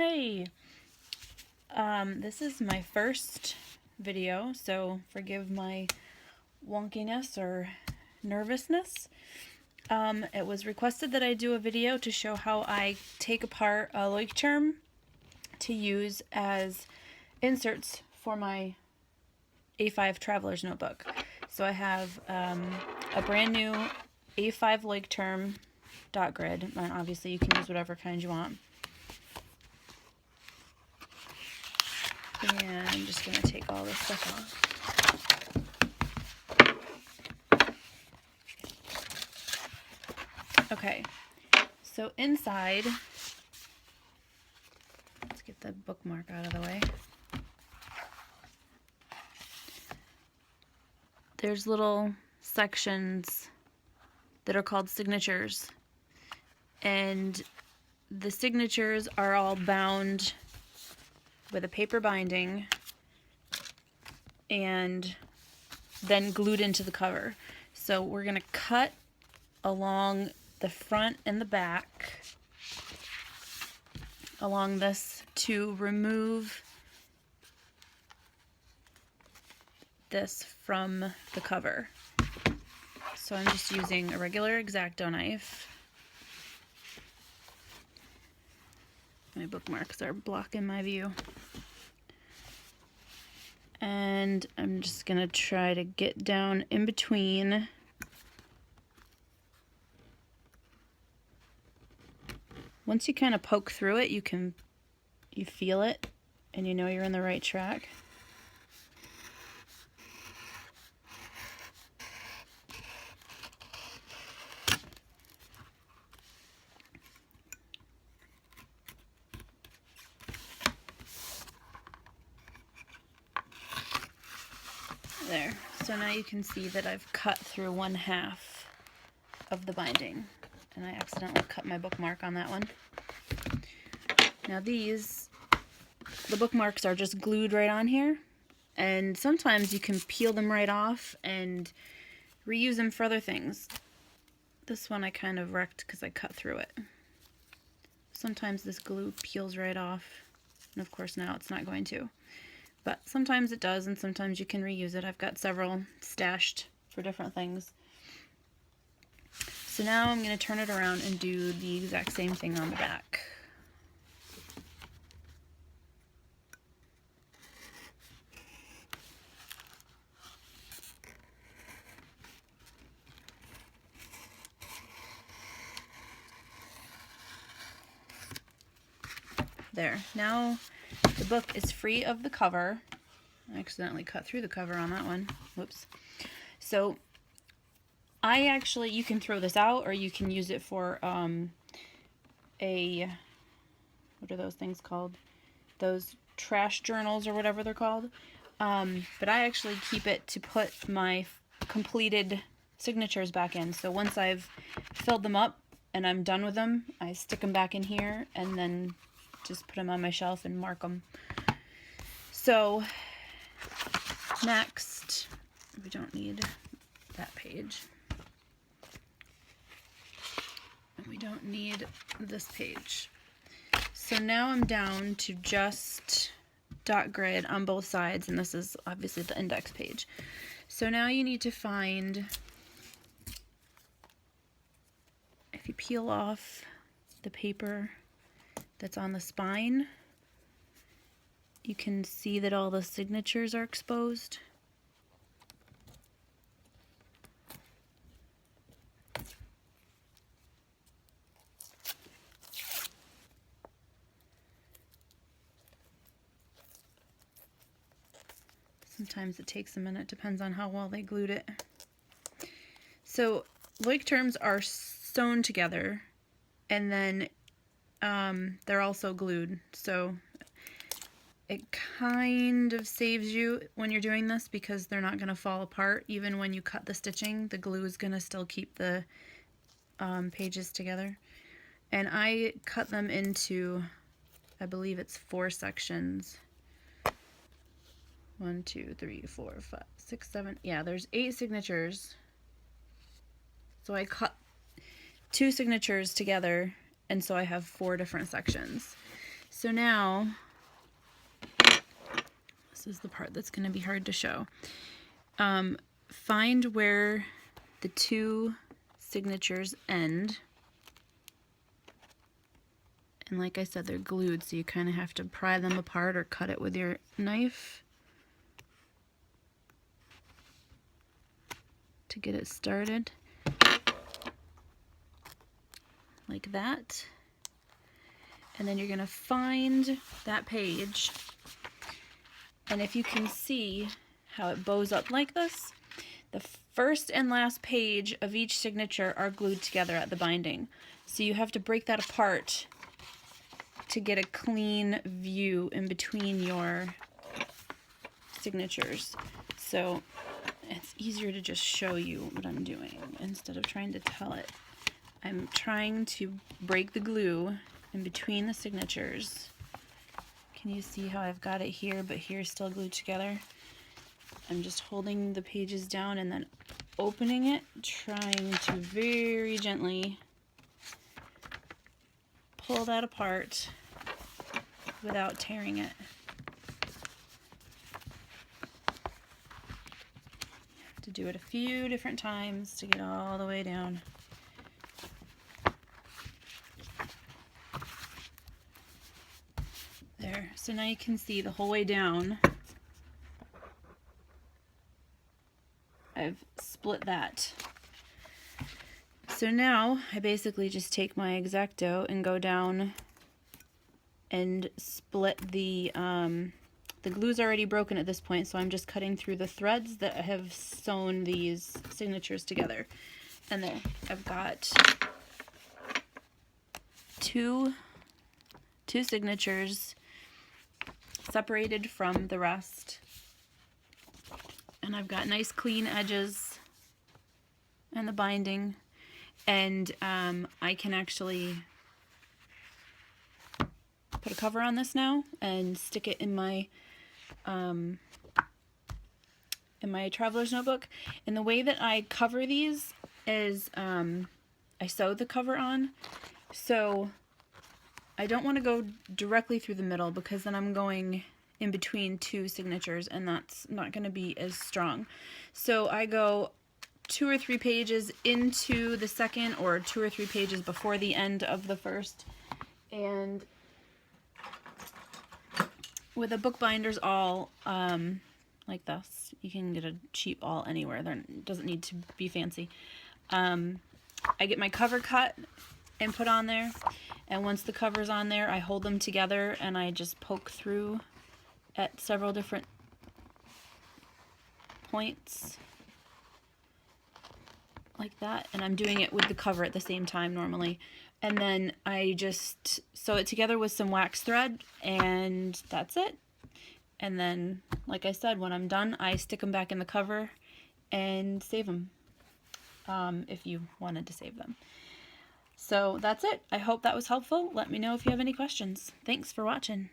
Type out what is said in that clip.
Hey, this is my first video, so forgive my wonkiness or nervousness. It was requested that I do a video to show how I take apart a Leuchtturm to use as inserts for my A5 Traveler's Notebook. So I have a brand new A5 Leuchtturm dot grid, and obviously you can use whatever kind you want. And I'm just going to take all this stuff off. Okay, so inside, let's get the bookmark out of the way. There's little sections that are called signatures, and the signatures are all bound with a paper binding and then glued into the cover. So we're going to cut along the front and the back along this to remove this from the cover. So I'm just using a regular X-Acto knife. My bookmarks are blocking my view. And I'm just going to try to get down in between. Once you kind of poke through it, you feel it and you know you're in the right track. There. So now you can see that I've cut through 1/2 of the binding, and I accidentally cut my bookmark on that one. Now the bookmarks are just glued right on here, and sometimes you can peel them right off and reuse them for other things. This one I kind of wrecked because I cut through it. Sometimes this glue peels right off, and of course now it's not going to. But sometimes it does, and sometimes you can reuse it. I've got several stashed for different things. So now I'm going to turn it around and do the exact same thing on the back. There. Now the book is free of the cover. I accidentally cut through the cover on that one. Whoops. So you can throw this out, or you can use it for what are those things called? Those trash journals or whatever they're called. But I actually keep it to put my completed signatures back in. So once I've filled them up and I'm done with them, I stick them back in here and then just put them on my shelf and mark them. So next, we don't need that page. And we don't need this page. So now I'm down to just dot grid on both sides, and this is obviously the index page. So now you need to find, if you peel off the paper that's on the spine, you can see that all the signatures are exposed. Sometimes it takes a minute, depends on how well they glued it. So Leuchtturms are sewn together, and then they're also glued. So it kind of saves you when you're doing this, because they're not going to fall apart. Even when you cut the stitching, the glue is going to still keep the pages together. And I cut them into, I believe it's 4 sections. 1, 2, 3, 4, 5, 6, 7. Yeah, there's 8 signatures. So I cut 2 signatures together, and so I have 4 different sections. So now, this is the part that's going to be hard to show. Find where the two signatures end. And like I said, they're glued, so you kind of have to pry them apart or cut it with your knife to get it started. Like that. And then you're going to find that page. And if you can see how it bows up like this, the first and last page of each signature are glued together at the binding. So you have to break that apart to get a clean view in between your signatures. So it's easier to just show you what I'm doing instead of trying to tell it. I'm trying to break the glue in between the signatures. Can you see how I've got it here, but here's still glued together? I'm just holding the pages down and then opening it, trying to very gently pull that apart without tearing it. You have to do it a few different times to get all the way down. There, so now you can see the whole way down. I've split that. So now I basically just take my X-Acto and go down and split the glue's already broken at this point, so I'm just cutting through the threads that have sewn these signatures together. And there, I've got two signatures separated from the rest. And I've got nice clean edges and the binding, and I can actually put a cover on this now and stick it in my traveler's notebook. And the way that I cover these is I sew the cover on, so I don't want to go directly through the middle because then I'm going in between two signatures and that's not going to be as strong. So I go 2 or 3 pages into the second or 2 or 3 pages before the end of the first. And with a bookbinder's awl like this, you can get a cheap awl anywhere. It doesn't need to be fancy. I get my cover cut and put on there, and once the cover's on there, I hold them together and I just poke through at several different points like that, and I'm doing it with the cover at the same time normally. And then I just sew it together with some wax thread, and that's it. And then, like I said, when I'm done, I stick them back in the cover and save them, if you wanted to save them. So that's it. I hope that was helpful. Let me know if you have any questions. Thanks for watching.